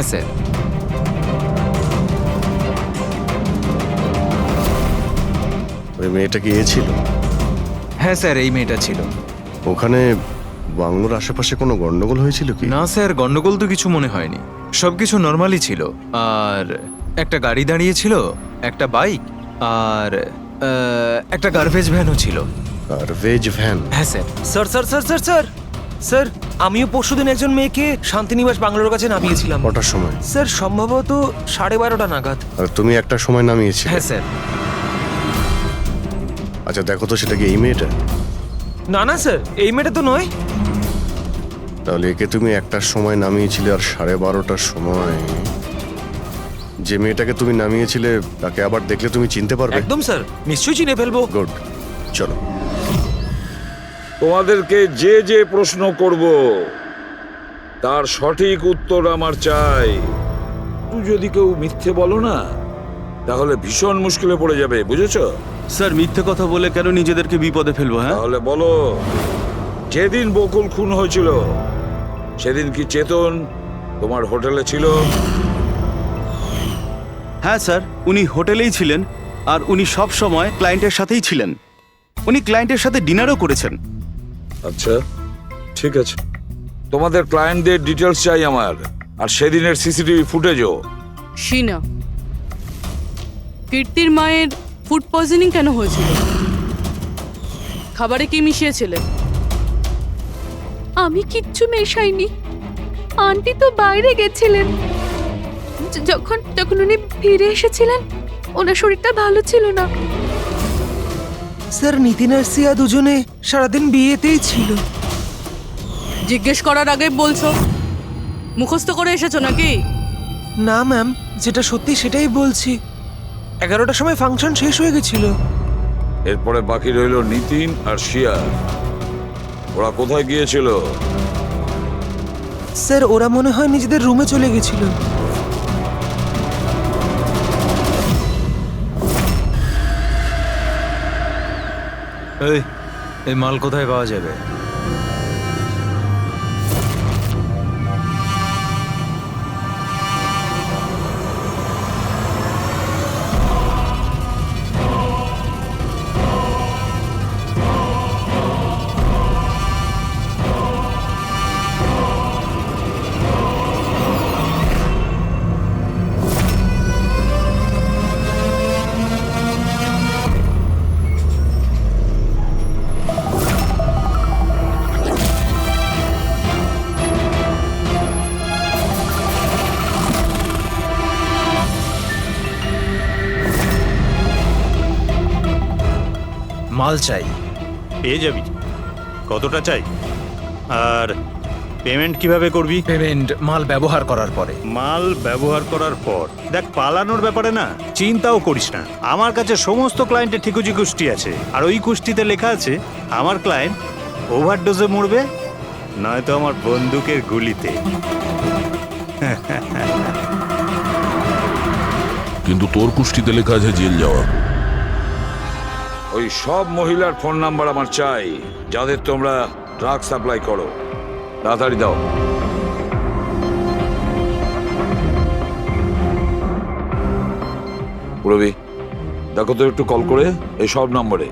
হ্যাঁ স্যার। ওই মেয়েটা কি এ ছিল? হ্যাঁ স্যার, এই মেয়েটা ছিল। ওখানে বাংলোর আশেপাশে কোনো গন্ডগোল হয়েছিল কি? না স্যার, গন্ডগোল তো কিছু মনে হয়নি, সবকিছু নর্মালই ছিল। আর একটা গাড়ি দাঁড়িয়ে ছিল, একটা বাইক, আর একটা গার্বেজ ভ্যানও ছিল। Garbage van? হ্যাঁ sir. Sir sir sir sir sir sir আমিও পরশুদিন একজন মেয়েকে শান্তিনিবাস বাংলোর কাছে নামিয়েছিলাম। কটার সময়? স্যার সম্ভবত 12:30 নাগাদ। আর তুমি একটা সময় নামিয়েছিলে? হ্যাঁ স্যার। আচ্ছা দেখো তো, সেটা কি এই মেয়েটা? না না স্যার, এই মেয়েটা তো নয়। তাহলে একে তুমি একটার সময় নামিয়েছিলে, আর 12:30টার সময় যে মেয়েটাকে তুমি নামিয়েছিলে তাকে আবার দেখলে তুমি চিনতে পারবে? একদম স্যার, নিশ্চয়ই চিনে ফেলবো। গুড, চলো। তোমাদেরকে যে যে প্রশ্ন করব তার সঠিক উত্তর আমার চাই। তুই যদি কেউ মিথ্যে বলো না, তাহলে ভীষণ মুশকিলে পড়ে যাবে, বুঝেছো? স্যার, মিথ্যে কথা বলে কেন নিজেদেরকে বিপদে ফেলবো? হ্যাঁ, তাহলে বলো, যেদিন বকুল খুন হয়েছিল সেদিন কি চেতন তোমার হোটেলে ছিল? হ্যাঁ স্যার, উনি হোটেলেই ছিলেন, আর উনি সব সময় ক্লায়েন্টের সাথেই ছিলেন। উনি ক্লায়েন্টের সাথে ডিনারও করেছেন। আচ্ছা, ঠিক আছে। তোমাদের ক্লায়েন্টদের ডিটেলস চাই আমার, আর সেদিনের সিসিটিভি ফুটেজও। শিনা, কীর্তির মায়ের ফুড পয়জনিং কেন হয়েছিল? খাবারে কি মিশিয়েছিলে? আমি কিচ্ছু মেশাইনি। আন্টি তো বাইরে গেছিলেন। যখন যখন উনি ফিরে এসেছিলেন, ওনার শরীরটা ভালো ছিল না। স্যার নিতিন আর সিয়া দুজনে সারাদিন বিয়েতেই ছিল। জিজ্ঞেস করার আগে বলছো, মুখস্থ করে এসেছো নাকি? না ম্যাম, যেটা সত্যি সেটাই বলছি। 11টার সময় ফাংশন শেষ হয়ে গেছিল। এরপরে বাকি রইল নিতিন আর শিয়া। ওরা কোথায় গিয়েছিল? স্যার ওরা মনে হয় নিজেদের রুমে চলে গেছিল। এই মাল কোথায় পাওয়া যাবে? মাল চাই। পেয়ে যাবি। কতটা চাই? আর পেমেন্ট কিভাবে করবি? পেমেন্ট মাল ব্যবহার করার পরে। মাল ব্যবহার করার পর দেখ, পালানোর ব্যাপারে না চিন্তাও করিস না। আমার কাছে সমস্ত ক্লায়েন্টের ঠিকুজি কুষ্টি আছে, আর ওই কুষ্টিতে লেখা আছে আমার ক্লায়েন্ট ওভারডোজে মরবে, নয়তো আমার বন্দুকের গুলিতে। কিন্তু তোর কুষ্টিতে লেখা আছে জেল যাওয়া। ওই সব মহিলার ফোন নাম্বার আমার চাই, যাদের তোমরা ড্রাগ সাপ্লাই করো। তাড়াতাড়ি দাও। পুরবি, দেখো তো একটু কল করে এই সব নম্বরে।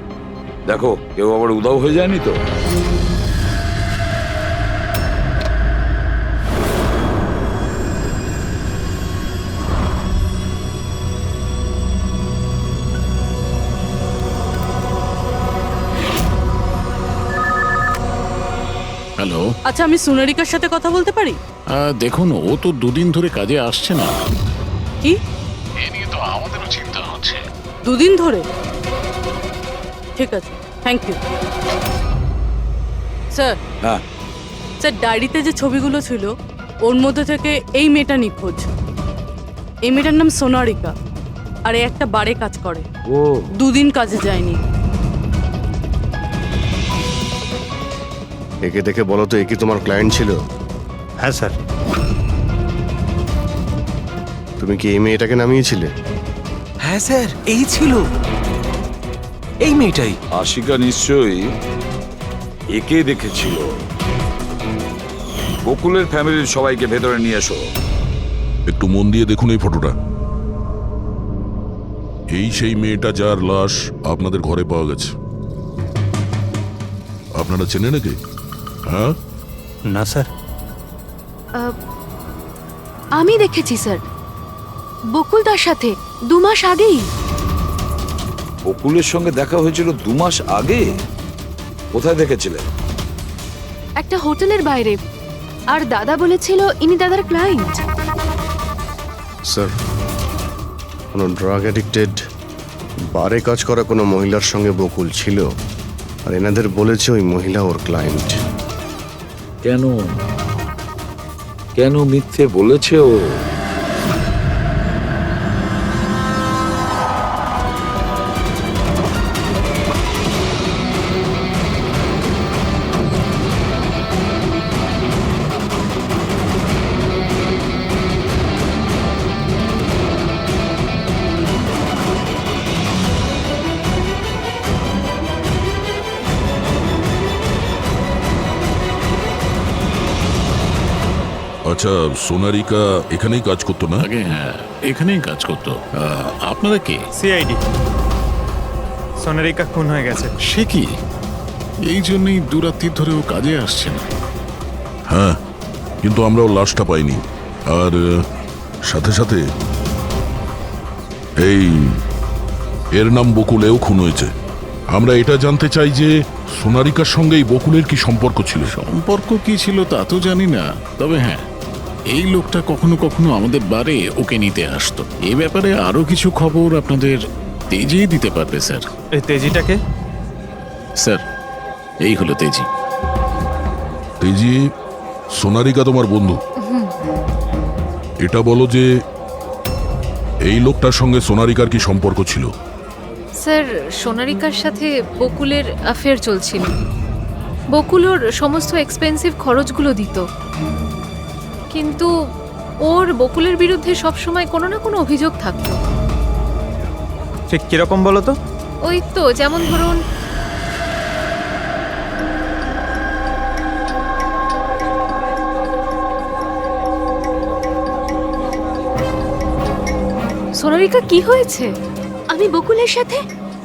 দেখো কেউ আবার উধাও হয়ে যায়নি তো? হ্যালো, আচ্ছা, আমি সোনারিকার সাথে কথা বলতে পারি? দেখুন ও তো দুদিন ধরে কাজে আসছে না। কি? এ নিয়ে তো আমাদেরও চিন্তা হচ্ছে। 2 দিন ধরে? ঠিক আছে, থ্যাংক ইউ স্যার। হ্যাঁ, স্যার, ডায়েরিতে যে ছবিগুলো ছিল ওর মধ্যে থেকে এই মেয়েটা নিখোঁজ। এই মেয়েটার নাম সোনারিকা, আর এ একটা বারে কাজ করে। ও 2 দিন কাজে যায়নি। একে দেখে বলো তো, এ কি তোমার ক্লায়েন্ট ছিল? হ্যাঁ স্যার। তুমি কি এই মেয়েটাকে নামিয়েছিলে? হ্যাঁ স্যার, এই ছিল, এই মেয়েটাই। আশিকা নিশ্চয়ই একে দেখেছিল। বকুলের ফ্যামিলির সবাইকে ভেতরে নিয়ে এসো। একটু মন দিয়ে দেখুন এই ফটোটা। এই সেই মেয়েটা যার লাশ আপনাদের ঘরে পাওয়া গেছে। আপনারা চেনেন নাকি? হ্যাঁ, না স্যার। আমি দেখেছি স্যার, বকুলদার সাথে 2 মাস আগেই। বকুলের সঙ্গে দেখা হয়েছিল 2 মাস আগে? কোথায় দেখেছিলেন? একটা হোটেলের বাইরে। আর দাদা বলেছিল ইনি দাদার ক্লায়েন্ট। স্যার, কোনো ড্রাগ অ্যাডিক্টেড বারে কাজ করা কোনো মহিলার সঙ্গে বকুল ছিল, আর এনাদের বলেছে ওই মহিলা ওর ক্লায়েন্ট। কেন কেন মিথ্যে বলেছে ও? আচ্ছা, সোনারিকা এখানেই কাজ করতো না? আগে হ্যাঁ, এখানেই কাজ করতো। আপনারা কে? সিআইডি। সোনারিকা খুন হয়ে গেছে। সে কি? এই জন্যই দুরাত্রির ধরে ও কাজে আসছে না। হ্যাঁ, কিন্তু আমরাও লাশটা পাইনি। আর সাথে সাথে এই এর নাম বকুলেও খুন হয়েছে। আমরা এটা জানতে চাই যে সোনারিকার সঙ্গে এই বকুলের কি সম্পর্ক ছিল? সম্পর্ক কি ছিল তা তো জানি না, তবে হ্যাঁ, এই লোকটা কখনো কখনো আমাদের বারে ওকে নিতে আসতো। এ ব্যাপারে আরো কিছু খবর আপনাদের তেজি দিতে পারবে স্যার। এই তেজিটাকে? স্যার, এই হলো তেজি। তেজি, সোনারিকা তোমার বন্ধু। এটা বলো যে এই লোকটার সঙ্গে সোনারিকার কি সম্পর্ক ছিল? স্যার, সোনারিকার সাথে বকুলের অ্যাফেয়ার চলছিল। বকুল ওর সমস্ত এক্সপেন্সিভ খরচগুলো দিত, কিন্তু ওর বকুলের বিরুদ্ধে সবসময় কোনো না কোনো অভিযোগ থাকতো। ঠিক কিরকম বলো তো? ওই তো, যেমন ধরুন সোনারিকা, কি হয়েছে? আমি বকুলের সাথে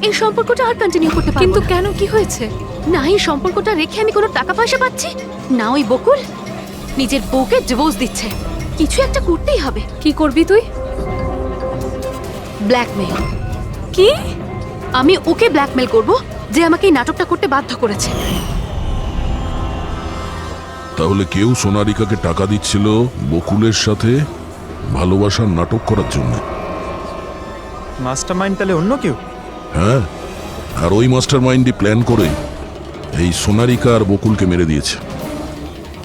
এই সম্পর্কটা আর কন্টিনিউ করতে পারবো। কিন্তু কেন, কি হয়েছে? না এই সম্পর্কটা রেখে আমি কোনো টাকা পয়সা পাচ্ছি না, ওই বকুল নিজের বউকে ডিভোর্স দিচ্ছে। কিছু একটা করতেই হবে। কি করবি তুই? ব্ল্যাকমেল। কি? আমি ওকে ব্ল্যাকমেল করব যে আমাকে এই নাটকটা করতে বাধ্য করেছে। তাহলে কেউ সোনারিকাকে টাকা দিচ্ছিল বকুলের সাথে ভালোবাসার নাটক করার জন্য। মাস্টার মাইন্ড তাহলে অন্য কেউ? হ্যাঁ, আর ওই মাস্টার মাইন্ডই প্ল্যান করে এই সোনারিকা আর বকুলকে মেরে দিয়েছে।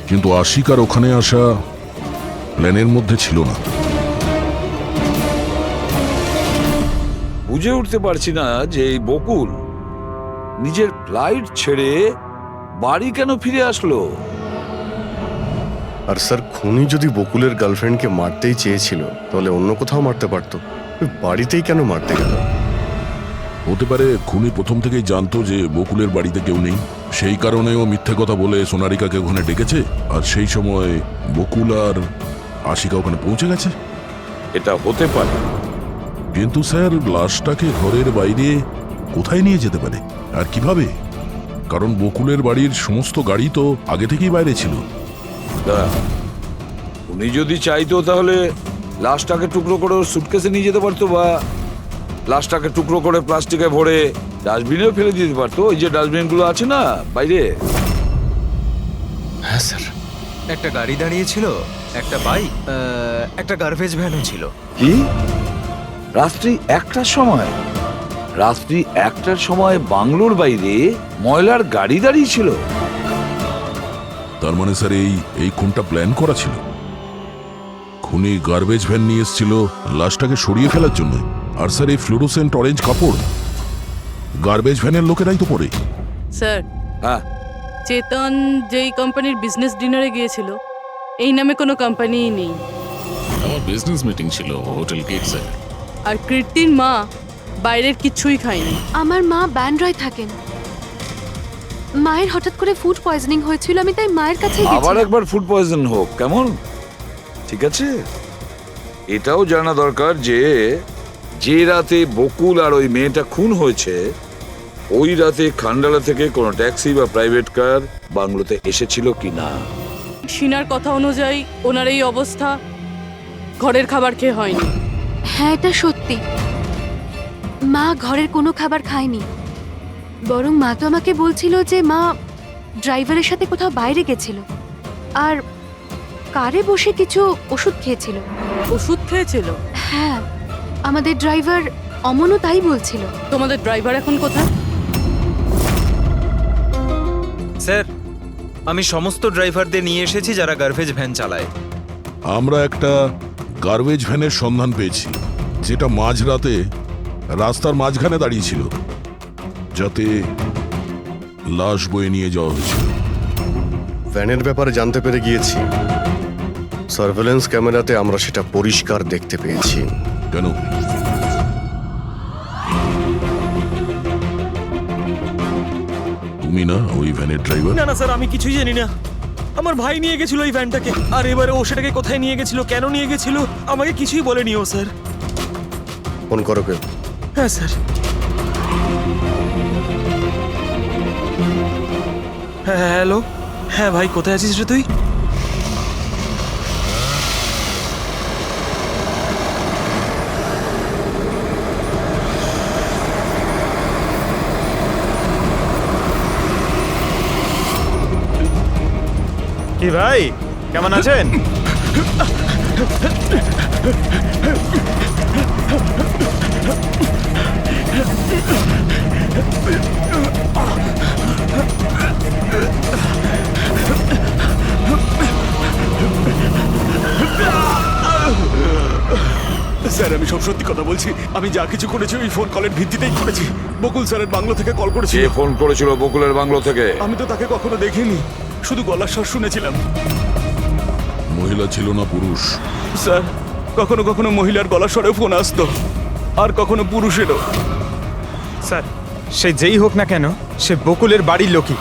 কিন্তু আশিকার ওখানে আসা প্ল্যানের মধ্যে ছিল না। বুঝে উঠতে পারছি না যে এই বকুল নিজের ফ্লাইট ছেড়ে বাড়ি কেন ফিরে আসলো। আর স্যার, খুনি যদি বকুলের গার্লফ্রেন্ডকে মারতেই চেয়েছিল, তাহলে অন্য কোথাও মারতে পারতো। ওই বাড়িতেই কেন মারতে গেল? হতে পারে খুনি প্রথম থেকেই জানতো যে বকুলের বাড়িতে কেউ নেই, সেই কারণে ও মিথ্যে কথা বলে সোনারিকাকে ওখানে ডেকেছে, আর সেই সময় বকুল আর আশিকা ওখানে পৌঁছে গেছে। এটা হতে পারে, কিন্তু স্যার, লাশটাকে ঘরের বাইরে কোথায় নিয়ে যেতে পারে আর কিভাবে? কারণ বকুলের বাড়ির সমস্ত গাড়ি তো আগে থেকেই বাইরে ছিল। উনি যদি চাইতো তাহলে লাশটাকে টুকরো করে ওর সুটকেসে নিয়ে যেতে পারতো, বা লাশটাকে টুকরো করে প্লাস্টিকে ভরে ডাস্টবিনেও ফেলে দিতে পারতো। ওই যে ডাস্টবিনগুলো আছে না বাইরে। হ্যাঁ স্যার। একটা গাড়ি দাঁড়িয়েছিল, একটা বাইক, একটা গার্বেজ ভ্যানও ছিল। কি? রাত্রি 1টার সময়? রাত্রি 1টার সময় বাংলোর বাইরে ময়লার গাড়ি দাঁড়িয়ে ছিল? তার মানে স্যার এই খুনটা প্ল্যান করা ছিল। খুনি গার্বেজ ভ্যান নিয়ে এসেছিল লাশটাকে সরিয়ে ফেলার জন্য। আর স্যার, এই ফ্লুরোসেন্ট অরেঞ্জ কাপড় গার্বেজ ভ্যানের লোকেরাই তো পরে। স্যার, হ্যাঁ, চেতন যেই কোম্পানির বিজনেস ডিনারে গিয়েছিল, এই নামে কোনো কোম্পানিই নেই। আমার বিজনেস মিটিং ছিল হোটেল গেটসে। আর কীর্তির মা বাইরের কিচ্ছুই খায়নি। আমার মা ব্যান্ড্রয় থাকেন। মায়ের হঠাৎ করে ফুড পয়জনিং হয়েছিল, আমি তাই মায়ের কাছে আবার একবার ফুড পয়জন হোক কেমন? ঠিক আছে, এটাও জানা দরকার যে যে রাতে বকুল আর ওই মেয়েটা খুন হয়েছে ওই রাতে খান্ডালা থেকে কোনো ট্যাক্সি বা প্রাইভেট কার বাংলোতে এসেছিল কি না। সিনার কথা অনুযায়ী ওনার এই অবস্থা ঘরের খাবার খেয়ে হয়নি। হ্যাঁ, এটা সত্যি। মা ঘরের কোনো খাবার খায়নি, বরং মা তো আমাকে বলছিল যে মা ড্রাইভারের সাথে কোথাও বাইরে গেছিল আর কারে বসে কিছু ওষুধ খেয়েছিল। ওষুধ খেয়েছিল? হ্যাঁ, আমাদের ড্রাইভার অমনও তাই বলছিল। তোমাদের ড্রাইভার এখন কোথায়? স্যার, আমি সমস্ত ড্রাইভারদের নিয়ে এসেছি যারা গার্বেজ ভ্যান চালায়। আমরা একটা গার্বেজ ভ্যানের সন্ধান পেয়েছি যেটা মাঝরাতে রাস্তার মাঝখানে দাঁড়িয়েছিল, যাতে লাশ বয়ে নিয়ে যাওয়া হয়েছিল। ভ্যানের ব্যাপারে জানতে পেরে গিয়েছি। সার্ভেলেন্স ক্যামেরাতে আমরা সেটা পরিষ্কার দেখতে পেয়েছি। কেন? তুমি না ওই ভ্যানের ড্রাইভার? না না স্যার, আমি কিছুই জানি না। আমার ভাই নিয়ে গেছিল ওই ভ্যানটাকে, আর এবারে ও সেটাকে কোথায় নিয়ে গেছিল, কেন নিয়ে গেছিল, আমাকে কিছুই বলেনি ও স্যার। ফোন করো কেউ? হ্যাঁ স্যার। হ্যাঁ হ্যালো, হ্যাঁ ভাই কোথায় আছিস রে তুই? কি ভাই, কেমন আছেন? স্যার, আমি সব সত্যি কথা বলছি। আমি যা কিছু করেছি ওই ফোন কলের ভিত্তিতেই করেছি। বকুল স্যারের বাংলো থেকে কল করেছিল। কে ফোন করেছিল বকুলের বাংলো থেকে? আমি তো তাকে কখনো দেখিনি, শুধু গলার স্বর শুনেছিলাম। মহিলা ছিল না পুরুষ? স্যার, কখনো কখনো মহিলার গলার স্বরেও ফোন আসতো, আর কখনো পুরুষেরও। স্যার, সে যেই হোক না কেন, সে বকুলের বাড়ির লোকই।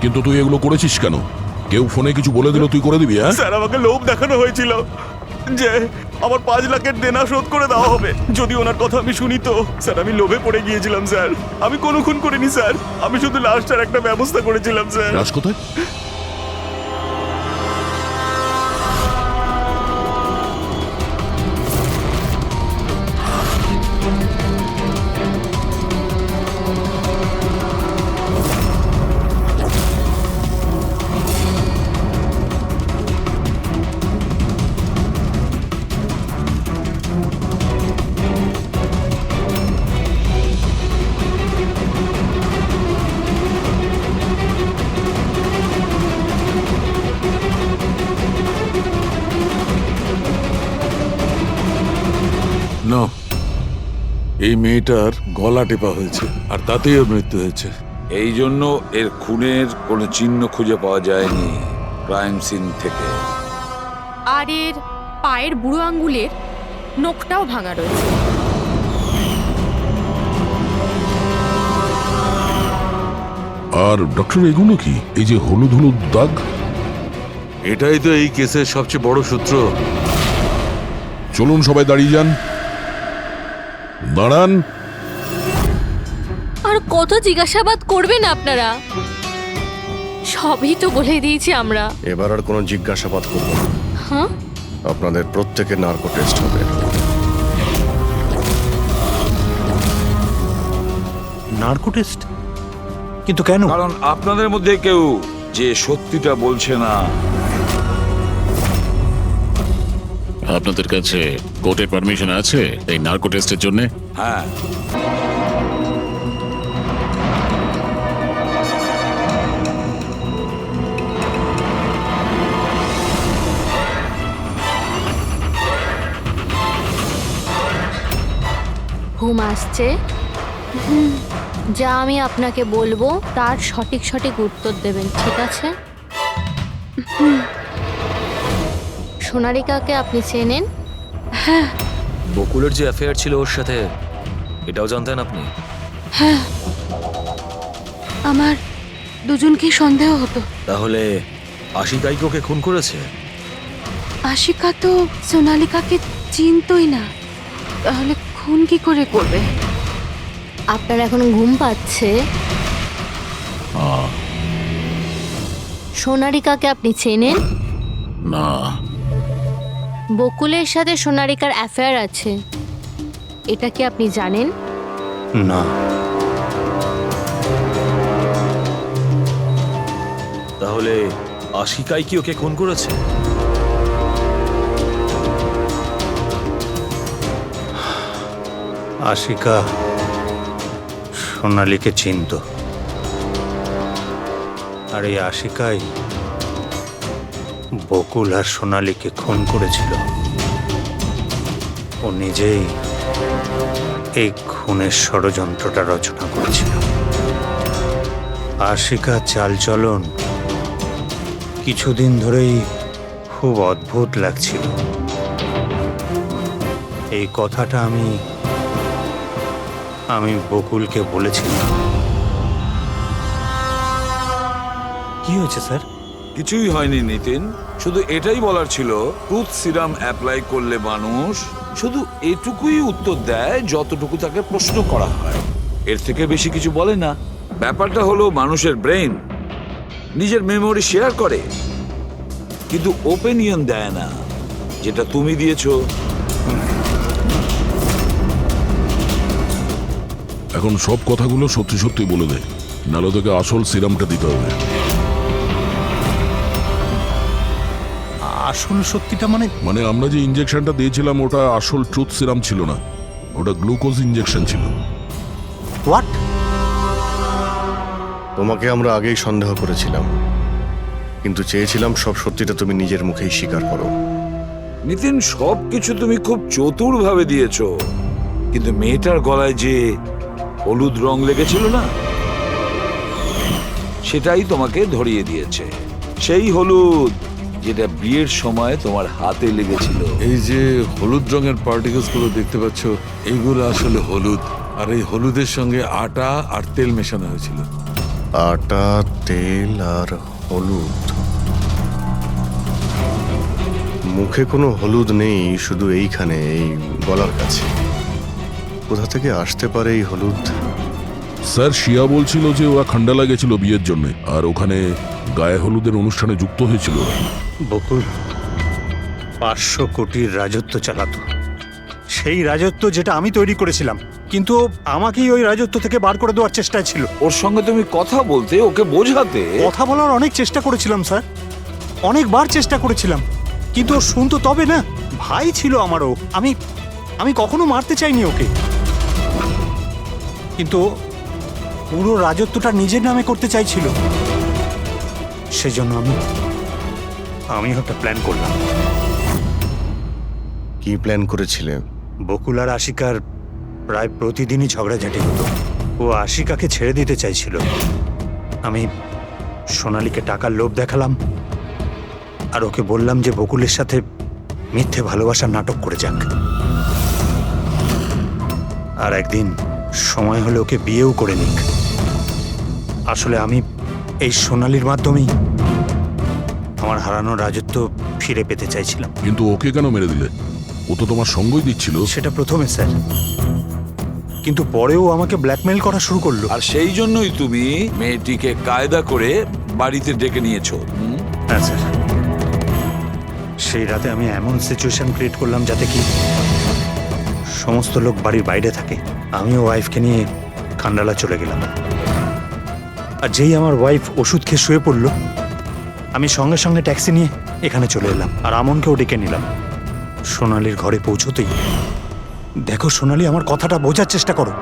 কিন্তু তুই এগুলো করেছিস কেন? কেউ ফোনে কিছু বলে দিল তুই করে দিবি? হ্যাঁ স্যার, আমাকে লোভ দেখানো হয়েছিল যে আমার 5 লাখের দেনা শোধ করে দেওয়া হবে যদি ওনার কথা আমি শুনি। তো স্যার, আমি লোভে পড়ে গিয়েছিলাম স্যার। আমি কোনো খুন করিনি স্যার, আমি শুধু লাশটার একটা ব্যবস্থা করেছিলাম স্যার। লাশ কোথায়? না, এই মেয়েটার গলা টেপা হয়েছে আর তাতেই ওর মৃত্যু হয়েছে। এই জন্য এর খুনের কোনো চিহ্ন খুঁজে পাওয়া যায়নি ক্রাইম সিন থেকে। আর এর পায়ের বুড়ো আঙ্গুলের নখটাও ভাঙা রয়েছে। আর ডক্টর, এগুলো কি? এই যে হলুদ হলুদ দাগ? এটাই তো এই কেসের সবচেয়ে বড় সূত্র। চলুন সবাই দাঁড়িয়ে যান। দাঁড়ান। আর কত জিজ্ঞাসাবাদ করবেন আপনারা? সবই তো বলে দিয়েছি আমরা। এবার আর কোনো জিজ্ঞাসাবাদ করব না। হ্যাঁ, আপনাদের প্রত্যেকের নার্কো টেস্ট হবে। Narco test? কিন্তু কেন? কারণ আপনাদের মধ্যে কেউ যে সত্যিটা বলছে না। আপনাদের কাছে কোর্টের পারমিশন আছে এই নার্কো টেস্টের জন্য? হ্যাঁ, ঘুম আসছে? যা আমি আপনাকে বলবো তার সঠিক সঠিক উত্তর দেবেন, ঠিক আছে? সোনারিকাকে আপনি চেনেন? হ্যাঁ। বকুলের যে অ্যাফেয়ার ছিল ওর সাথে, এটাও জানতেন আপনি? হ্যাঁ, আমার দুজনকেই সন্দেহ হতো। তাহলে আশিকাই কি ওকে খুন করেছে? আশিকা তো সোনালিকাকে চিনতই না, তাহলে খুন কি করে করবে? আপনার এখন ঘুম পাচ্ছে? সোনারিকাকে আপনি চেনেন? না। বকুলের সাথে সোনারিকার অ্যাফেয়ার আছে, এটা কি আপনি জানেন? না। তাহলে আশিকাই কি ওকে খুন করেছে? আশিকা সোনালীকে চিনত, আর এই আশিকাই বকুল আর সোনালীকে খুন করেছিল। ও নিজেই এই খুনের ষড়যন্ত্রটা রচনা করেছিল। আশিকা চালচলন কিছুদিন ধরেই খুব অদ্ভুত লাগছিল। এই কথাটা আমি বকুলকে বলেছিলাম। কি হয়েছে স্যার? কিছুই হয়নি নিতিন, শুধু এটাই বলার ছিল, টুথ সিরাম অ্যাপ্লাই করলে মানুষ শুধু এটুকুই উত্তর দেয় যতটুকু তাকে প্রশ্ন করা হয়, এর থেকে বেশি কিছু বলে না। ব্যাপারটা হলো মানুষের ব্রেন নিজের মেমোরি শেয়ার করে, কিন্তু ওপিনিয়ন দেয় না, যেটা তুমি দিয়েছো। এখন সব কথাগুলো সত্যি সত্যি বলে দে, নাহলে তোকে আসল সিরামটা দিতে হবে। আসল সত্যিটা মানে আমরা যে ইনজেকশনটা দিয়েছিলাম ওটা আসল ট্রুথ সিরাম ছিল না, ওটা গ্লুকোজ ইনজেকশন ছিল। হোয়াট? তোমাকে আমরা আগেই সন্দেহ করেছিলাম, কিন্তু চেয়েছিলাম সব সত্যিটা তুমি নিজের মুখেই স্বীকার করো। নিতিন, সবকিছু তুমি খুব চতুর ভাবে দিয়েছো, কিন্তু মেয়েটার গলায় যে হলুদ রং লেগেছিল না, সেটাই তোমাকে ধরিয়ে দিয়েছে। সেই হলুদ যেটা বিয়ের সময় তোমার হাতে লেগেছিল। এই যে হলুদ রঙের পার্টিকেলস গুলো দেখতে পাচ্ছ, এইগুলো আসলে হলুদ, আর এই হলুদের সঙ্গে আটা আর তেল মেশানো হয়েছিল। আটা, তেল আর হলুদ। মুখে কোনো হলুদ নেই, শুধু এইখানে, এই গলার কাছে। কোথা থেকে আসতে পারে এই হলুদ? স্যার, শিয়া বলছিল যে ওরা খান্ডালা গেছিল বিয়ের জন্য, আর ওখানে গায়ে হলুদের অনুষ্ঠানে যুক্ত হয়েছিল। বকুল 500 কোটির রাজত্ব চালাতো, সেই রাজত্ব যেটা আমি তৈরি করেছিলাম, কিন্তু আমাকেই ওই রাজত্ব থেকে বার করে দেওয়ার চেষ্টায় ছিল। ওর সঙ্গে তুমি কথা বলতে, ওকে বোঝাতে। কথা বলার অনেক চেষ্টা করেছিলাম স্যার, অনেকবার চেষ্টা করেছিলাম, কিন্তু ও শুনতো তবে না। ভাই ছিল আমারও, আমি কখনো মারতে চাইনি ওকে, কিন্তু পুরো রাজত্বটা নিজের নামে করতে চাইছিল। সেজন্য আমি একটা প্ল্যান করলাম। কি প্ল্যান করেছিলে? বকুল আর আশিকার প্রায় প্রতিদিনই ঝগড়াঝাটি হতো। ও আশিকাকে ছেড়ে দিতে চাইছিল। আমি সোনালীকে টাকার লোভ দেখালাম, আর ওকে বললাম যে বকুলের সাথে মিথ্যে ভালোবাসার নাটক করে যাক। আর একদিন সময় হলে ওকে বিয়েও করে নিক। আসলে আমি এই সোনালীর মাধ্যমেই আমার হারানো রাজত্ব ফিরে পেতে চাইছিলাম। কিন্তু ওকে কেন মেরে দিলে? ও তো তোমার সঙ্গই দিচ্ছিল। সেটা প্রথমে স্যার, কিন্তু পরেও আমাকে ব্ল্যাকমেইল করা শুরু করলো। আর সেই জন্যই তুমি মেয়েটিকে কায়দা করে বাড়িতে ডেকে নিয়েছো। হ্যাঁ স্যার, সেই রাতে আমি এমন সিচুয়েশন ক্রিয়েট করলাম যাতে কি সমস্ত লোক বাড়ির বাইরে থাকে। আমিও ওয়াইফকে নিয়ে খান্ডালা চলে গেলাম, আর যেই আমার ওয়াইফ ওষুধ খেয়ে শুয়ে পড়লো, আমি সঙ্গে সঙ্গে ট্যাক্সি নিয়ে এখানে চলে এলাম, আর আমনকেও ডেকে নিলাম। সোনালীর ঘরে পৌঁছতেই, দেখো সোনালী, আমার কথাটা বোঝার চেষ্টা করো।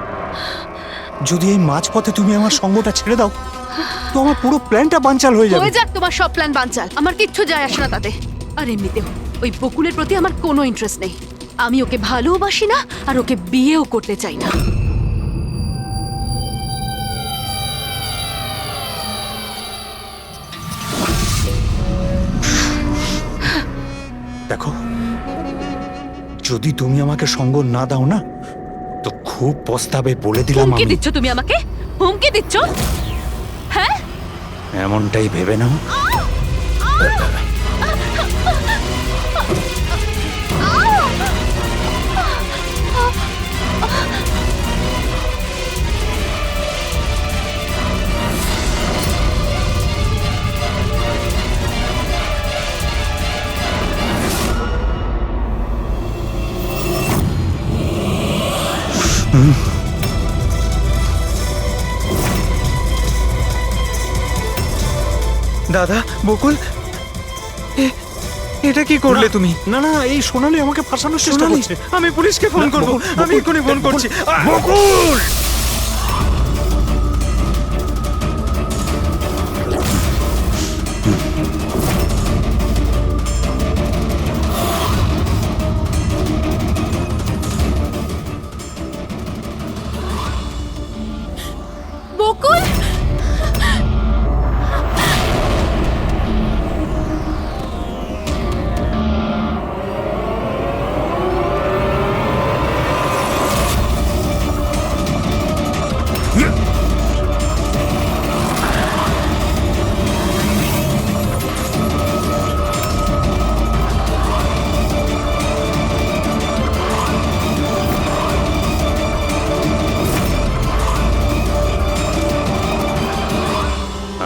যদি এই মাঝপথে তুমি আমার সঙ্গটা ছেড়ে দাও, তো আমার পুরো প্ল্যানটা বানচাল হয়ে যাবে। হয়ে যাক তোমার সব প্ল্যান বানচাল, আমার কিচ্ছু যায় আসে না তাতে। আর এমনিতেও ওই বকুলের প্রতি আমার কোনো ইন্টারেস্ট নেই। আমি ওকে ভালোবাসি না, আর ওকে বিয়েও করতে চাই না। দেখো, যদি তুমি আমাকে সঙ্গ না দাও না, তো খুব পস্তাবে, বলে দিলাম। হুমকি আমি দিচ্ছ তুমি আমাকে? হুমকি দিচ্ছ? হ্যাঁ, এমনটাই ভেবে নাও। দাদা বকুল, এটা কি করলে তুমি? না না, এই সোনালি আমাকে ফাঁসানোর চেষ্টা সোনালি, করছে। আমি পুলিশকে ফোন না, করব, বকুল, আমি এক্ষুনি ফোন করছি। বকুল! বকুল,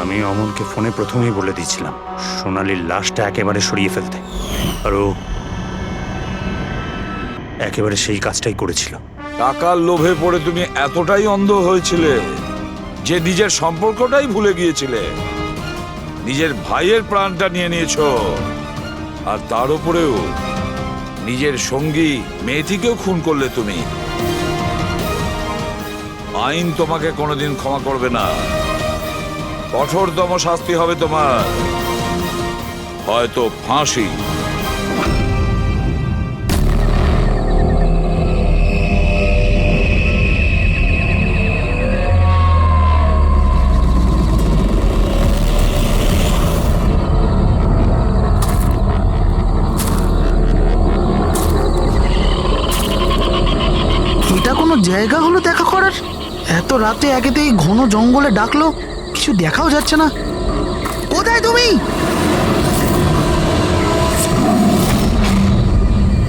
আমি অমলকে ফোনে প্রথমেই বলে দিয়েছিলাম সোনালির লাশটা একেবারে সরিয়ে ফেলতে, আর ও একেবারে সেই কাজটাই করেছিল। টাকার লোভে পড়ে তুমি এতটাই অন্ধ হয়েছিলে যে নিজের সম্পর্কটাই ভুলে গিয়েছিলে, নিজের ভাইয়ের প্রাণটা নিয়ে নিয়েছো, আর তার উপরেও নিজের সঙ্গী মেয়েটিকেও খুন করলে তুমি। আইন তোমাকে কোনোদিন ক্ষমা করবে না, কঠোরতম শাস্তি হবে তোমার, হয়তো ফাঁসি। এটা কোনো জায়গা হলো দেখা করার? এত রাতে একেতেই ঘন জঙ্গলে ডাকলো, কিছু দেখাও যাচ্ছে না। কোথায় তুমি?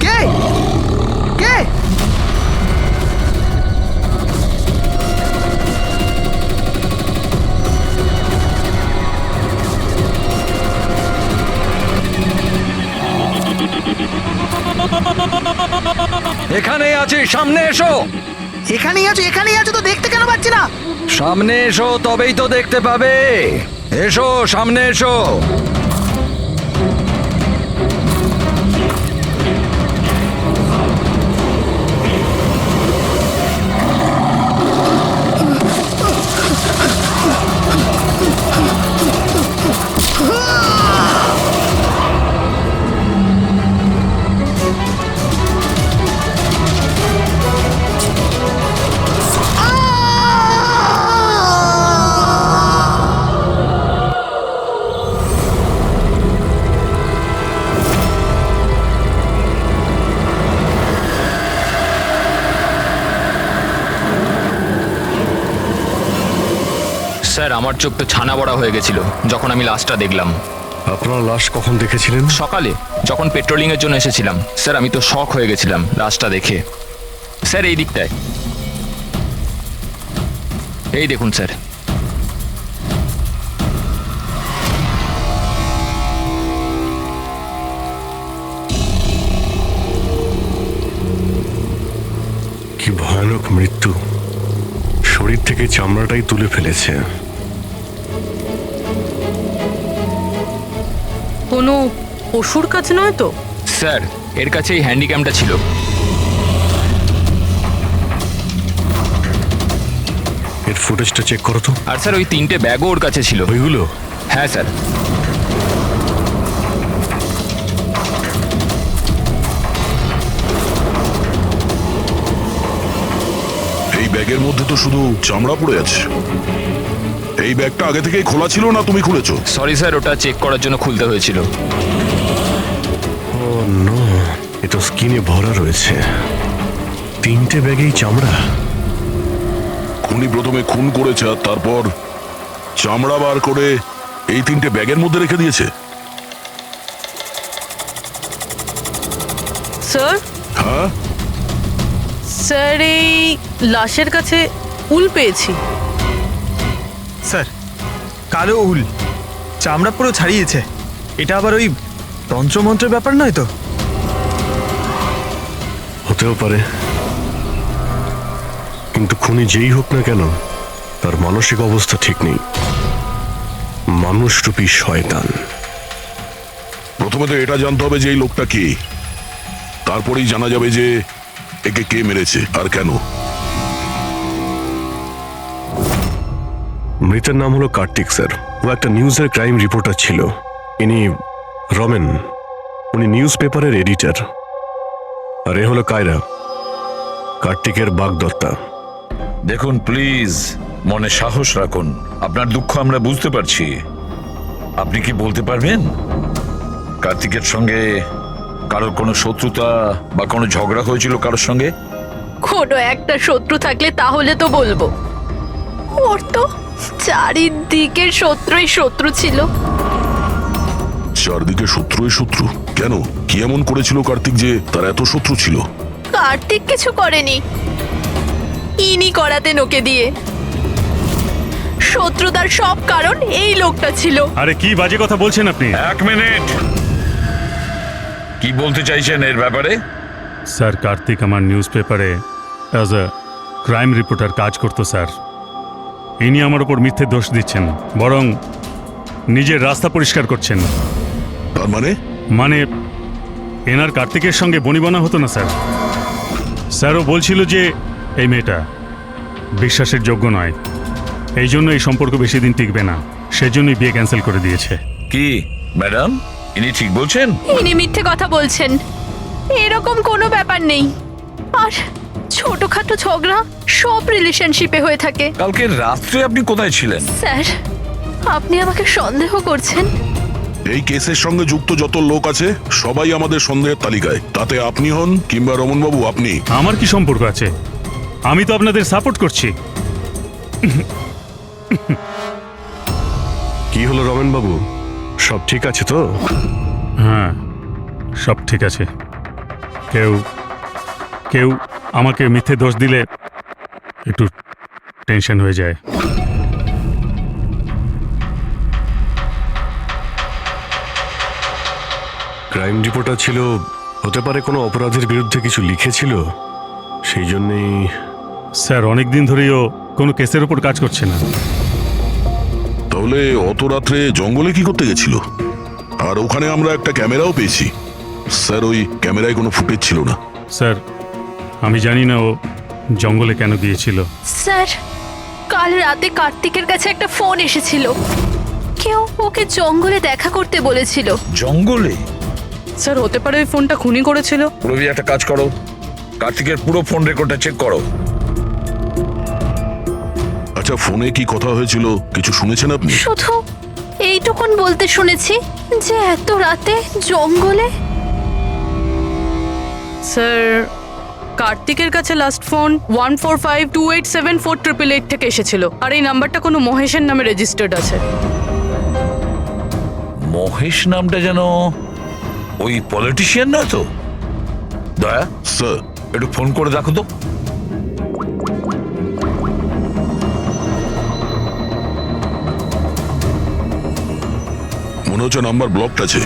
কে কে? এখানেই আছি, সামনে এসো। এখানেই আছো তো, দেখতে কেন পাচ্ছি না? সামনে এসো, তবেই তো দেখতে পাবে। এসো, সামনে এসো। স্যার, আমার চোখ তো ছানা বড়া হয়ে গেছিল যখন আমি লাশটা দেখলাম। আপনার লাশ কখন দেখেছিলেন? সকালে, যখন পেট্রোলিং এর জন্য এসেছিলাম। স্যার, আমি তো শক হয়ে গেছিলাম লাশটা দেখে। স্যার, এই দিকটায়, এই দেখুন স্যার। কি ভয়ানক মৃত্যু! শরীর থেকে চামড়াটাই তুলে ফেলেছে। কোনো পশুর কাছে নয় তো? স্যার, এর কাছে এই হ্যান্ডিক্যামটা ছিল। এর ফুটেজটা চেক করো তো। আর স্যার, ওই 3টে ব্যাগও ওর কাছে ছিল। ওইগুলো? হ্যাঁ স্যার। এই ব্যাগের মধ্যে তো শুধু চামড়া পড়ে আছে। এই ব্যাগটা আগে থেকেই খোলা ছিল না তুমি খুলেছো? সরি স্যার, ওটা চেক করার জন্য খুলতে হয়েছিল। ও নো, এ তো স্কিনে ভরা রয়েছে। 3টে ব্যাগেই চামড়া। খুনি প্রথমে খুন করেছে আর তারপর চামড়া বার করে এই 3টে ব্যাগের মধ্যে রেখে দিয়েছে। স্যার? হ্যাঁ স্যার, এই লাশের কাছে উল পেয়েছি। স্যার, কালো উল, চামড়া পুরো ছাড়িয়েছে। এটা আবার ওই তন্ত্রমন্ত্রের ব্যাপার নয় তো? হতেও পারে। কিন্তু খুনি যেই হোক না কেন তার মানসিক অবস্থা ঠিক নেই। মানুষরূপী শয়তান। প্রথমে তো এটা জানতে হবে যে এই লোকটা কে, তারপরেই জানা যাবে যে একে কে মেরেছে আর কেন। মৃতের নাম হলো কার্তিক স্যার। ও একটা নিউজের ক্রাইম রিপোর্টার ছিল। ইনি রমেন, উনি নিউজ পেপারের এডিটর। আর এ হলো কায়রা, কার্তিকের বাগদত্তা। দেখুন প্লিজ, মনে সাহস রাখুন। আপনার দুঃখ আমরা বুঝতে পারছি। আপনি কি বলতে পারবেন কার্তিকের সঙ্গে কারোর কোনো শত্রুতা বা কোনো ঝগড়া হয়েছিল কারোর সঙ্গে? কোনো একটা শত্রু থাকলে তাহলে তো বলবো। ওর তো চারিদিকের শত্রুই শত্রু ছিল। চারদিকে শত্রুই শত্রু? কেন, কি এমন করেছিল কার্তিক যে তার এত শত্রু ছিল? কার্তিক কিছু করেনি, ইনি করাতেন ওকে দিয়ে। শত্রুতার সব কারণ এই লোকটা ছিল। আরে কি বাজে কথা বলছেন আপনি? এক মিনিট, কি বলতে চাইছেন এর ব্যাপারে? স্যার, কার্তিক আমার নিউজ পেপারে অ্যাজ আ ক্রাইম রিপোর্টার কাজ করতো স্যার। ইনি আমার ওপর মিথ্যে দোষ দিচ্ছেন, বরং নিজের রাস্তা পরিষ্কার করছেন। তার মানে এনার কার্তিকের সঙ্গে বনিবনা হতো না স্যার। স্যারও বলছিল যে এই মেয়েটা বিশ্বাসের যোগ্য নয়, এই জন্য এই সম্পর্ক বেশি দিন টিকবে না, সেজন্যই বিয়ে ক্যান্সেল করে দিয়েছে। কি ম্যাডাম, ইনি ঠিক বলছেন? ইনি মিথ্যে কথা বলছেন, এরকম কোনো ব্যাপার নেই। আর ছোটখাটো ঝগড়া সব রিলেশনশিপে হয়ে থাকে। কালকে রাত্রে আপনি কোথায় ছিলেন? স্যার, আপনি আমাকে সন্দেহ করছেন? এই কেসের সঙ্গে যুক্ত যত লোক আছে সবাই আমাদের সন্দেহের তালিকায়। তাতে আপনি হন কিংবা রমনবাবু, আপনি। আমার কি সম্পর্ক আছে? আমি তো আপনাদের সাপোর্ট করছি। কি হলো রমেন বাবু, সব ঠিক আছে তো? হ্যাঁ, সব ঠিক আছে। কেউ কেউ আমাকে মিথ্যে দোষ দিলে একটু টেনশন হয়ে যায়। ক্রাইম রিপোর্টার ছিল, হতে পারে কোনো অপরাধের বিরুদ্ধে কিছু লিখেছিল, সেই জন্যেই। স্যার, অনেক দিন ধরেই ও কোনো কেসের উপর কাজ করছে না। তাহলে অত রাত্রে জঙ্গলে কি করতে গেছিল? আর ওখানে আমরা একটা ক্যামেরাও পেয়েছি। স্যার, ওই ক্যামেরায় কোনো ফুটেজ ছিল না। স্যার, আমি জানি না ও জঙ্গলে কেন গিয়েছিল। স্যার, কাল রাতে কার্তিকের কাছে একটা ফোন এসেছিল, কেউ ওকে জঙ্গলে দেখা করতে বলেছিল। জঙ্গলে? স্যার, হতে পারে ওই ফোনটা খুনি করেছিল। রবি, একটা কাজ করো, কার্তিকের পুরো ফোন রেকর্ডটা চেক করো। আচ্ছা, ফোনে কি কথা হয়েছিল কিছু শুনেছেন আপনি? শুধু এইটুকুন বলতে শুনেছি যে এত রাতে জঙ্গলে। স্যার, কার্তিকের কাছে লাস্ট ফোন 1452874888 থেকে এসেছিল, আর এই নাম্বারটা কোনো মহেশের নামে রেজিস্টার্ড আছে। মহেশ নামটা যেন ওই পলিটিশিয়ান নয় তো? দয়া স্যার, একটু ফোন করে দেখো তো। মনে হচ্ছে নাম্বার ব্লকড আছে।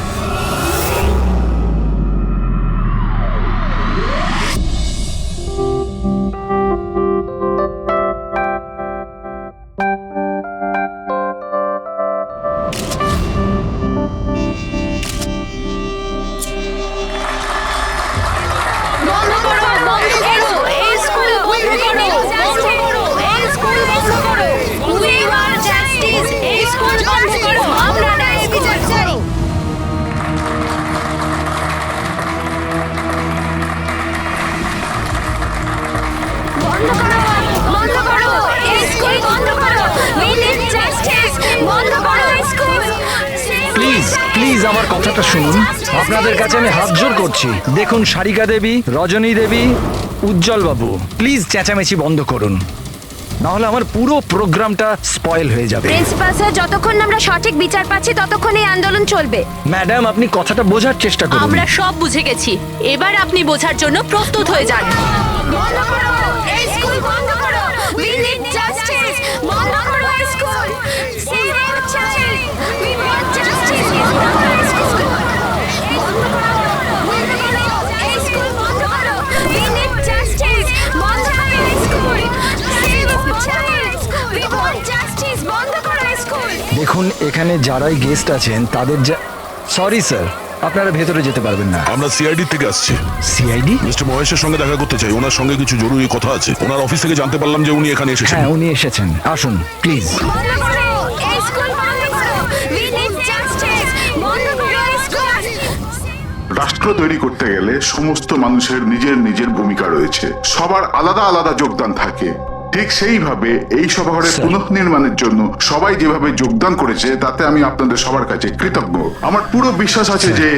প্লিজ প্লিজ আমার কথাটা শুনুন, আপনাদের কাছে আমি হাত জোর করছি। দেখুন, সারিকা দেবী, রজনী দেবী, উজ্জ্বল বাবু, প্লিজ চেঁচামেচি বন্ধ করুন, নাহলে আমার পুরো প্রোগ্রামটা স্পয়েল হয়ে যাবে। প্রিন্সিপাল স্যার, যতক্ষণ না আমরা সঠিক বিচার পাচ্ছি ততক্ষণ এই আন্দোলন চলবে। ম্যাডাম, আপনি কথাটা বোঝার চেষ্টা করুন। আমরা সব বুঝে গেছি, এবার আপনি বোঝার জন্য প্রস্তুত হয়ে যান। বন্ধ করো এই স্কুল, বন্ধ করো। We need justice. বন্ধ করো এই school. Save our child. We want justice. বন্ধ করো এই স্কুল। বন্ধ করো। বন্ধ করো এই স্কুল, বন্ধ করো। We need justice. বন্ধ করো এই স্কুল। দেখুন এখানে যারাই গেস্ট আছেন তাদের যা সরি স্যার, আপনারা ভেতরে যেতে পারবেন না। আমরা সিআইডি থেকে আসছি। সিআইডি? মিস্টার মহেশের সঙ্গে দেখা করতে চাই, ওনার সঙ্গে কিছু জরুরি কথা আছে। ওনার অফিস থেকে জানতে পারলাম যে উনি এখানে এসেছেন। হ্যাঁ উনি এসেছেন, আসুন প্লিজ। রাষ্ট্র তৈরি করতে গেলে সমস্ত মানুষের নিজের নিজের ভূমিকা রয়েছে, সবার আলাদা আলাদা যোগদান থাকে। ঠিক সেইভাবে এই সভাঘরের পুনঃনির্মাণের জন্য সবাই যেভাবে যোগদান করেছে তাতে আমি আপনাদের সবার কাছে কৃতজ্ঞ। আমার পুরো বিশ্বাস আছে যে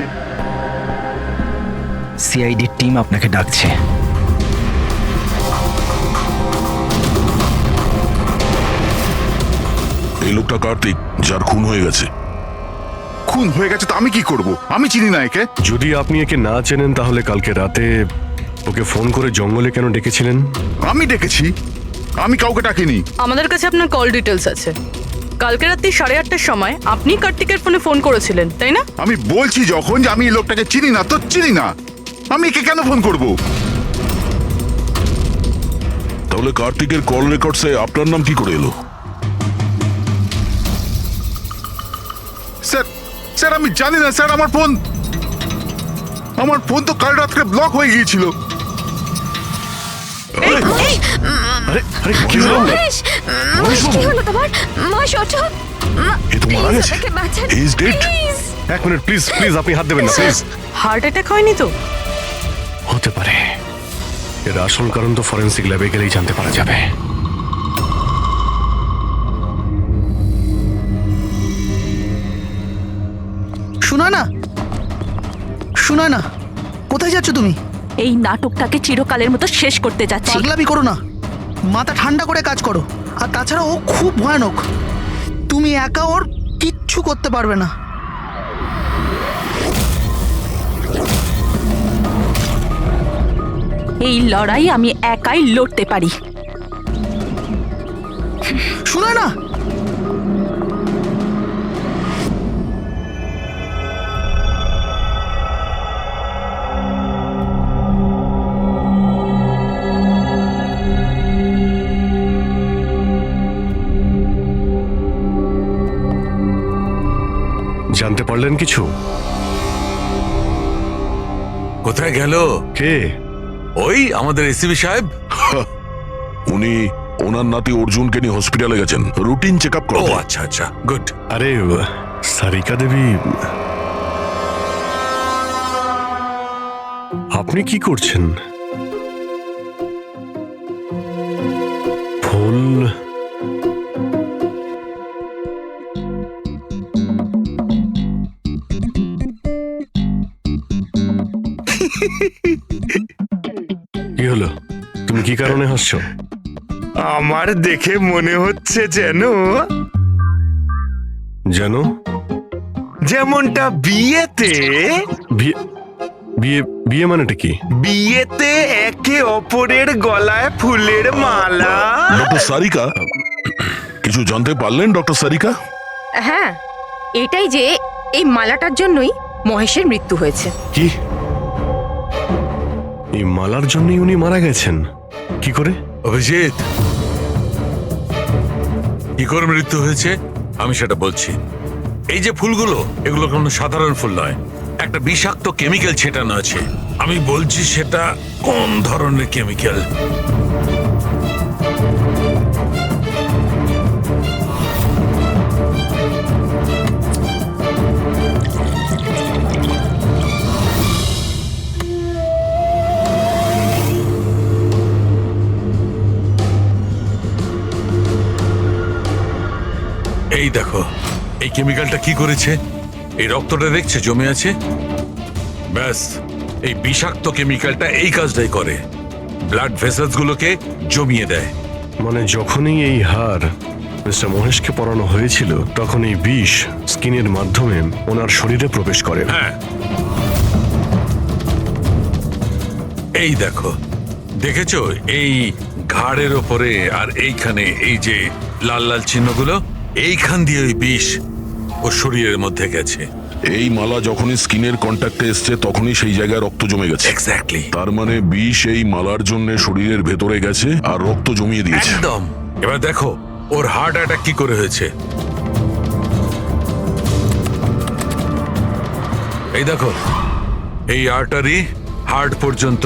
সিআইডি টিম আপনাকে ডাকছে। এই লোকটা কার্তিক, যার খুন হয়ে গেছে। খুন হয়ে গেছে তো আমি কি করব? আমি চিনি না একে। যদি আপনি একে না চেনেন তাহলে কালকে রাতে ওকে ফোন করে জঙ্গলে কেন ডেকেছিলেন? আমি ডেকেছি? আমি কাউকে ডাকিনি। আমাদের কাছে আপনার কল ডিটেলস আছে। কালকে রাত্রি 8:30টার সময় আপনি কার্তিকের ফোনে ফোন করেছিলেন, তাই না? আমি বলছি যখন যে আমি এই লোকটাকে চিনি না তো চিনি না, আমি একে কেন ফোন করব? তাহলে কার্তিকের কল রেকর্ডসে আপনার নাম কি করে এলো? স্যার স্যার আমি জানি না স্যার, আমার ফোন তো কাল রাত্রে ব্লক হয়ে গিয়েছিল। কি হলো? এ তো মারা গেছে। He is dead. এক মিনিট প্লিজ, প্লিজ আপনি হাত দেবেন না প্লিজ। হার্ট অ্যাটাক হয়নি তো? হতে পারে, এর আসল কারণ তো ফরেন্সিক ল্যাবে গেলেই জানতে পারা যাবে। শোনা না, কোথায় যাচ্ছ তুমি? এই নাটকটাকে চিরকালের মতো শেষ করতে যাচ্ছি। পাগলামি করো না, মাথা ঠান্ডা করে কাজ করো। আর তাছাড়া ও খুব ভয়ানক, তুমি একা ওর কিচ্ছু করতে পারবে না। এই লড়াই আমি একাই লড়তে পারি। শোনা না, জানতে পারলেন কিছু? কোথায় গেল? কে? ওই আমাদের এসিবি সাহেব। উনি ওনার নাতি অর্জুনকে নিয়ে হসপিটালে গেছেন রুটিন চেক আপ করতে। ও আচ্ছা আচ্ছা, গুড। আরে সারিকা দেবী, আপনি কি করছেন? ফুল কি হলো? তুমি কি কারণে হাসছো? আমার দেখে মনে হচ্ছে যেন যেমনটা বিয়েতে বিয়ে মানেটা কি? বিয়েতে একে অপরের গলায় ফুলের মালা। ডক্টর সারিকা, কিছু জানতে পারলেন ডক্টর সারিকা? হ্যাঁ, এটাই যে এই মালাটার জন্যই মহেশের মৃত্যু হয়েছে। কি? এই মালার জন্যই উনি মারা গেছেন? কি করে? অভিজিৎ, কি করে মৃত্যু হয়েছে আমি সেটা বলছি। এই যে ফুলগুলো, এগুলো কোনো সাধারণ ফুল নয়, একটা বিষাক্ত কেমিক্যাল ছেটানো আছে। আমি বলছি সেটা কোন ধরনের কেমিক্যাল। এই দেখো, এই কেমিক্যালটা কি করেছে? এই রক্তটা দেখছে জমে আছে, ব্যাস এই বিষাক্ত কেমিক্যালটা এই কাজটাই করে, ব্লাড ভেসেলস গুলোকে জমিয়ে দেয়। মানে যখনই এই হার মিস্টার মহেশকে পরানো হয়েছিল তখন এই বিষ স্কিনের মাধ্যমে ওনার শরীরে প্রবেশ করে। হ্যাঁ, এই দেখো, দেখেছো এই ঘাড়ের ওপরে আর এইখানে এই যে লাল লাল চিহ্নগুলো, এইখান দিয়ে ওই বিষ ও শরীরের মধ্যে গেছে। এই মালা যখনই স্কিনের কন্ট্যাক্টে এসছে তখনই সেই জায়গায় রক্ত জমে গেছে। এক্স্যাক্টলি। তার মানে বিষ এই মালার জন্য শরীরের ভেতরে গেছে আর রক্ত জমিয়ে দিয়েছে। একদম। এবার দেখো ওর হার্ট অ্যাটাক কি করে হয়েছে। এই দেখো, এই আর্টারি হার্ট পর্যন্ত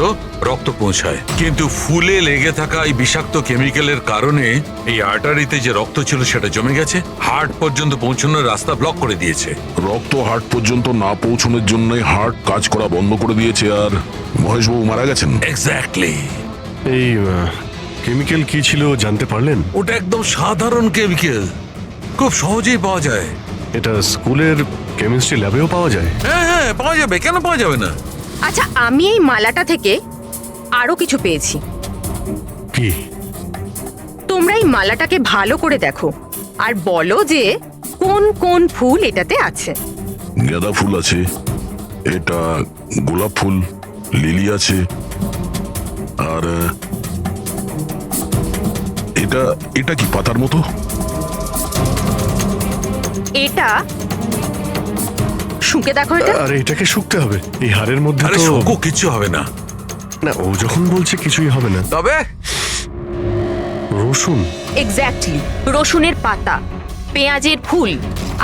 রক্ত পৌঁছায়, কিন্তু ফুলে লেগে থাকা এই বিষাক্ত কেমিক্যালের কারণে এই আর্টারিতে যে রক্ত ছিল সেটা জমে গেছে, হার্ট পর্যন্ত পৌঁছানোর রাস্তা ব্লক করে দিয়েছে। রক্ত হার্ট পর্যন্ত না পৌঁছানোর জন্য হার্ট কাজ করা বন্ধ করে দিয়েছে, আর মহেশবাবু মারা গেছেন। এক্স্যাক্টলি। এই কেমিক্যাল কি ছিল জানতে পারলেন? ওটা একদম সাধারণ কেমিক্যাল, খুব সহজেই পাওয়া যায়। এটা স্কুলের কেমিস্ট্রি ল্যাবেও পাওয়া যায়? হ্যাঁ হ্যাঁ, পাওয়া যাবে, কেন পাওয়া যাবে না? আচ্ছা, আমি এই মালাটা থেকে আরো কিছু পেয়েছি। কি? তোমরা এই মালাটাকে ভালো করে দেখো আর বলো যে কোন কোন ফুল এটাতে আছে। গাঁদা ফুল আছে, এটা গোলাপ ফুল, লিলি আছে, আর এটা এটা কি পাতার মতো? এটা শুকে দেখো এটা। আরে এটাকে শুকতে হবে? এই হাড়ের মধ্যে আরে তো শোকো, কিচ্ছু হবে না। না, ও যখন বলছে কিছুই হবে না। তবে রসুন? এক্স্যাক্টলি, রসুনের পাতা, পেঁয়াজের ফুল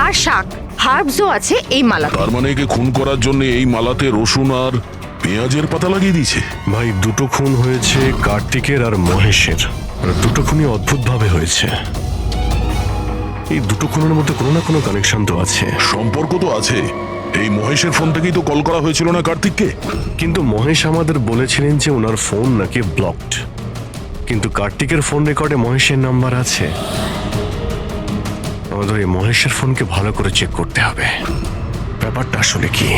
আর শাক, হার্বসও আছে এই মালা। তার মানে একে খুন করার জন্য এই মালাতে রসুন আর পেঁয়াজের পাতা লাগিয়ে দিয়েছে। ভাই, দুটো খুন হয়েছে কার্তিকের আর মহেশের, আর দুটো খুনই অদ্ভুতভাবে হয়েছে। এই দুটো খুনের মধ্যে কোনো না কোনো কানেকশন তো আছে। সম্পর্ক তো আছে। এই মহেশের ফোন থেকেই তো কল করা হয়েছিল না কার্তিককে? কিন্তু মহেশ আমাদের বলেছিলেন যে ওনার ফোন নাকি ব্লকড, কিন্তু কার্তিকের ফোন রেকর্ডে মহেশের নাম্বার আছে। আমাদের এই মহেশের ফোনকে ভালো করে চেক করতে হবে, ব্যাপারটা আসলে কি।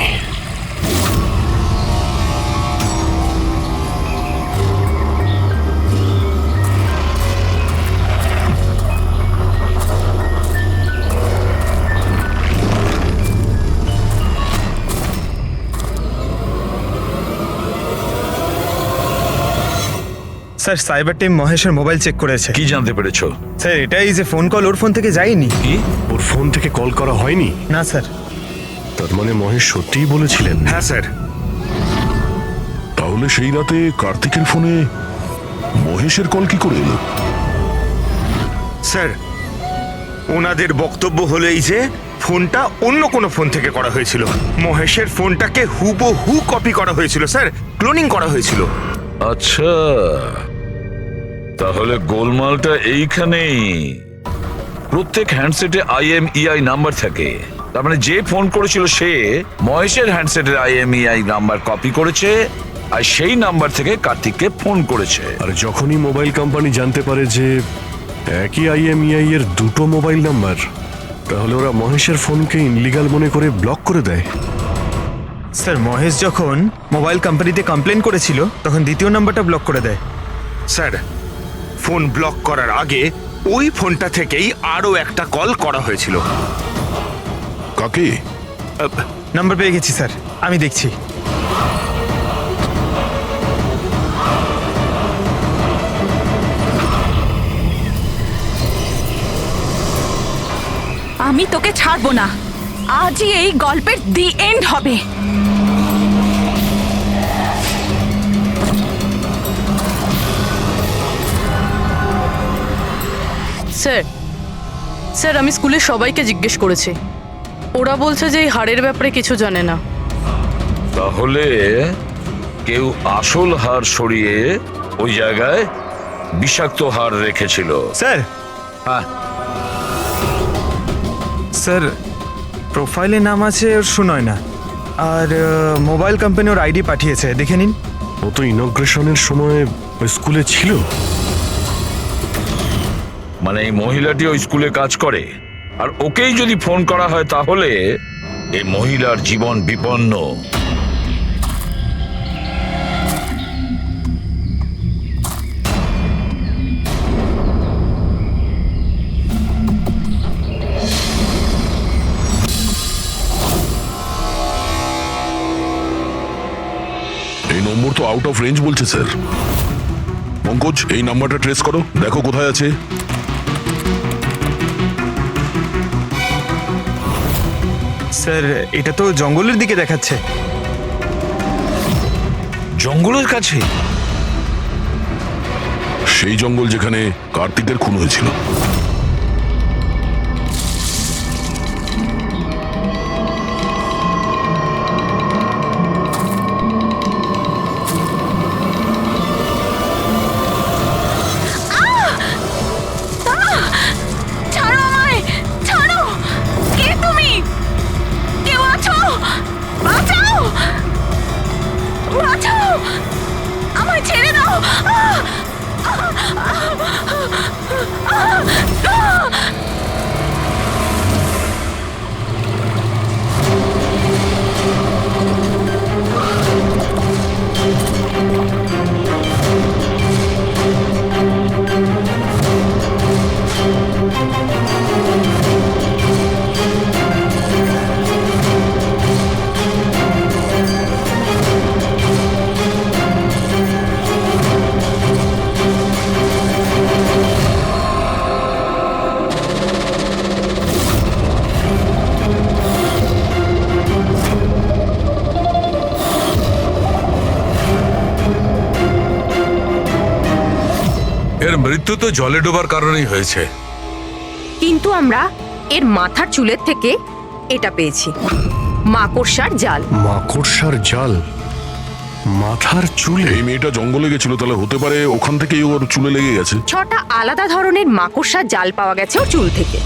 স্যার, সাইবার টিম মহেশের মোবাইল চেক করেছে। কি জানতে পেরেছো? স্যার, এটাই যে ফোন কল ওর ফোন থেকে যায়নি। কি? ওর ফোন থেকে কল করা হয়নি? না স্যার। তার মানে মহেশ সত্যিই বলেছিলেন? হ্যাঁ স্যার। তাহলে সেই রাতে কার্তিকের ফোনে মহেশের কল কি করে এলো? স্যার, ওনাদের বক্তব্য হলো এই যে ফোনটা অন্য কোনো ফোন থেকে করা হয়েছিল। মহেশের ফোনটাকে হুবহু কপি করা হয়েছিল স্যার, ক্লোনিং করা হয়েছিল। আচ্ছা, তাহলে গোলমালটা এইখানেই। প্রত্যেক হ্যান্ডসেটে IMEI নাম্বার থাকে, তার মানে যে ফোন করেছিল সে মহেশের হ্যান্ডসেটের IMEI নাম্বার কপি করেছে আর সেই নাম্বার থেকে কার্তিককে ফোন করেছে। আর যখনই মোবাইল কোম্পানি জানতে পারে যে একই IMEI এর দুটো মোবাইল নাম্বার, তাহলে ওরা মহেশের ফোনকে ইনলিগাল মনে করে ব্লক করে দেয়। স্যার, মহেশ যখন মোবাইল কোম্পানিতে কমপ্লেন করেছিল তখন দ্বিতীয় নাম্বারটা ব্লক করে দেয়। স্যার, ফোন ব্লক করার আগে ওই ফোনটা থেকেই আরো একটা কল করা হয়েছিল। কাকে? নাম্বার পেয়ে গেছি স্যার, আমি দেখছি। আমি তোকে ছাড়বো না, আজই এই গল্পের দি এন্ড হবে। স্যার, স্যার আমি স্কুলের সবাইকে জিজ্ঞেস করেছি, ওরা বলছে যে এই হাড়ের ব্যাপারে কিছু জানে না। তাহলে কেউ আসল হাড় সরিয়ে ওই জায়গায় বিষাক্ত হাড় রেখেছিল। স্যার। হ্যাঁ স্যার, প্রোফাইলে নাম আছে ওর সুনয় না, আর মোবাইল কোম্পানি ওর আইডি পাঠিয়েছে, দেখে নিন। ও তো ইনগ্রেশনের সময় ওই স্কুলে ছিল। মানে এই মহিলাটি ওই স্কুলে কাজ করে, আর ওকেই যদি ফোন করা হয় তাহলে এই মহিলার জীবন বিপন্ন। এই নম্বর তো আউট অফ রেঞ্জ বলছে স্যার। পঙ্কজ, এই নাম্বারটা ট্রেস করো, দেখো কোথায় আছে। স্যার, এটা তো জঙ্গলের দিকে দেখাচ্ছে। জঙ্গলের কাছে? সেই জঙ্গল যেখানে কার্তিকের খুন হয়েছিল। এর মৃত্যু তো জলে ডোবার কারণেই হয়েছে। কিন্তু আমরা এর মাথার চুলের থেকে এটা পেয়েছি, মাকড়সার জাল। মাকড়সার জাল মাথার চুলে? এই মেয়েটা জঙ্গলে গেছিল, তাহলে হতে পারে ওখান থেকেই ওর চুলে লেগে গেছে। 6টা আলাদা ধরনের মাকড়সার জাল পাওয়া গেছে ওর চুল থেকে।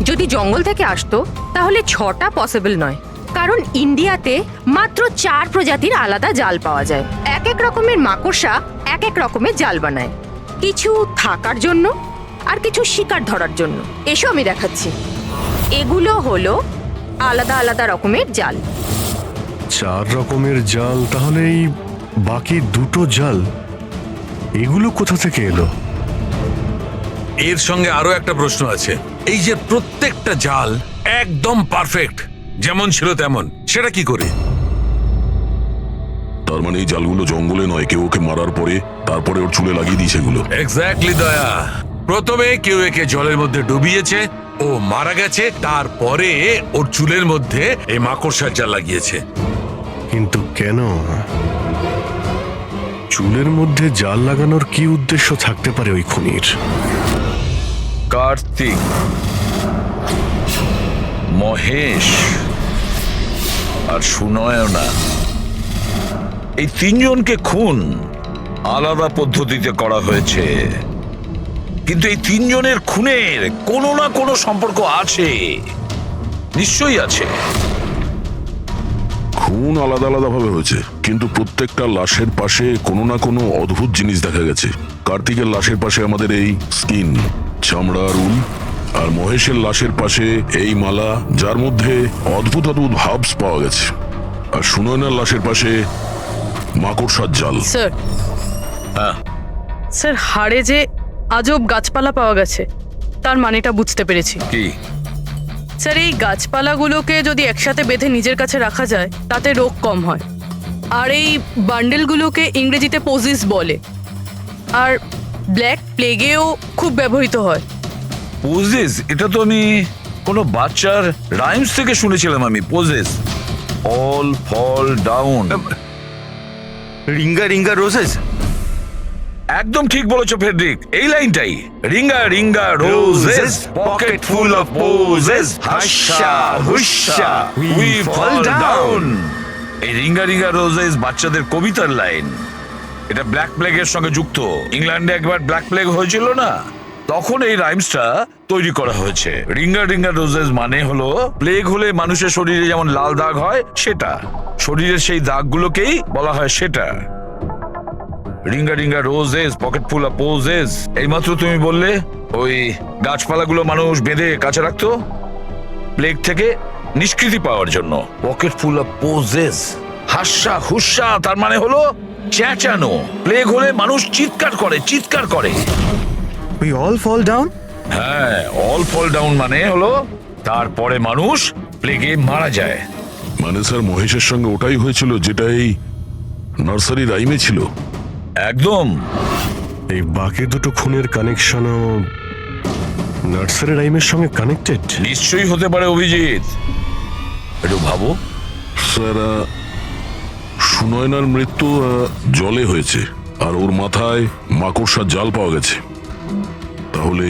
যদি জঙ্গল থেকে আসতো তাহলে 6টা পসিবল নয়, কারণ ইন্ডিয়াতে মাত্র 4 প্রজাতির আলাদা জাল পাওয়া যায়। এক এক রকমের মাকড়সা এক এক রকমের জাল বানায়, কিছু থাকার জন্য আর কিছু শিকার ধরার জন্য। এসো আমি দেখাচ্ছি। এগুলো হলো আলাদা আলাদা রকমের জাল। 4 রকমের জাল, তাহলে এই বাকি 2টো জাল এগুলো কোথা থেকে এলো? এর সঙ্গে আরো একটা প্রশ্ন আছে। এই যে প্রত্যেকটা জাল একদম পারফেক্ট, যেমন ছিল তেমন, সেটা কি করে? তার মানে এই জালগুলো জঙ্গলে নয়, কেউ ওকে মারার পরে তারপরে ওর চুলে লাগিয়ে দিয়েছে এগুলো। এক্স্যাক্টলি দয়া। প্রথমে কেউ একে জলের মধ্যে ডুবিয়েছে, ও মারা গেছে, তারপরে ওর চুলের মধ্যে এই মাকড়সার জাল লাগিয়েছে। কিন্তু কেন? চুলের মধ্যে জাল লাগানোর কি উদ্দেশ্য থাকতে পারে ওই খুনির? কার্তিক, মহেশ আর সুনয়না, এই 3 জনকে খুন আলাদা পদ্ধতিতে করা হয়েছে, কিন্তু এই 3 জনের খুনের কোনো না কোনো সম্পর্ক আছে, নিশ্চয়ই আছে। খুন আলাদা আলাদা ভাবে হয়েছে, কিন্তু প্রত্যেকটা লাশের পাশে কোনো না কোনো অদ্ভুত জিনিস দেখা গেছে। কার্তিকের লাশের পাশে আমাদের এই স্কিন, চামড়ার উল, আর মহেশের লাশের পাশে এই মালা, যার মধ্যে অদ্ভুত অদ্ভুত ভাবস পাওয়া গেছে, আর সুনয়নার লাশের পাশে মাকড়সার জাল। স্যার, স্যার, হাড়ে যে আজব গাছপালা পাওয়া গেছে তার মানেটা বুঝতে পেরেছি। কি? স্যার, এই গাছপালাগুলোকে যদি একসাথে বেঁধে নিজের কাছে রাখা যায় তাতে রোগ কম হয়। আর এই বান্ডেলগুলোকে ইংরেজিতে পোজিস বলে, আর ব্ল্যাক প্লেগেও খুব ব্যবহৃত হয়। পোজেস, এটা তো আমি কোনো বাচ্চার রাইমস থেকে শুনেছিলাম আমি। Posies, all fall down. Ringa ringa roses. একদম ঠিক বলেছো ফেডরিক, এই লাইনটাই। Ringa ringa roses, pocket full of posies, husha husha we fall down. এই রিঙ্গা রিঙ্গা রোজেস বাচ্চাদের কবিতার লাইন। এটা ব্ল্যাক প্লেগের সঙ্গে যুক্ত। ইংল্যান্ডে একবার ব্ল্যাক প্লেগ হয়েছিল না, তখন এই রাইমসটা তৈরি করা হয়েছে। রিঙ্গা রিঙ্গা রোজেস মানে হলো প্লেগ হলে মানুষের শরীরে যেমন লাল দাগ হয় সেটা, শরীরের সেই দাগগুলোকেই বলা হয় সেটা। Ringa ringa roses, pocket full of poses. এইমাত্র তুমি বললে ওই গাছপালাগুলো মানুষ বেঁধে কাছে রাখতো প্লেগ থেকে নিষ্কৃতি পাওয়ার জন্য। Pocket full of posies, husha হুস্যা, তার মানে হলো চেঁচানো। প্লেগ হলে মানুষ চিৎকার করে, চিৎকার করে। We all fall down? হ্যাঁ, অল ফল ডাউন মানে হলো তারপরে মানুষ প্লেগে মারা যায়। মানে স্যার মহেশের সঙ্গে ওটাই হয়েছিল যেটা এই নার্সারি রাইমে ছিল। একদম। এই বাকি 2টো খুনের কানেকশনও নার্সারি রাইমের সঙ্গে কানেক্টেড? নিশ্চয়ই হতে পারে অভিজিৎ, একটু ভাবো। স্যার, সুনয়নার মৃত্যু জলে হয়েছে, আর ওর মাথায় মাকড়সার জাল পাওয়া গেছে, তাহলে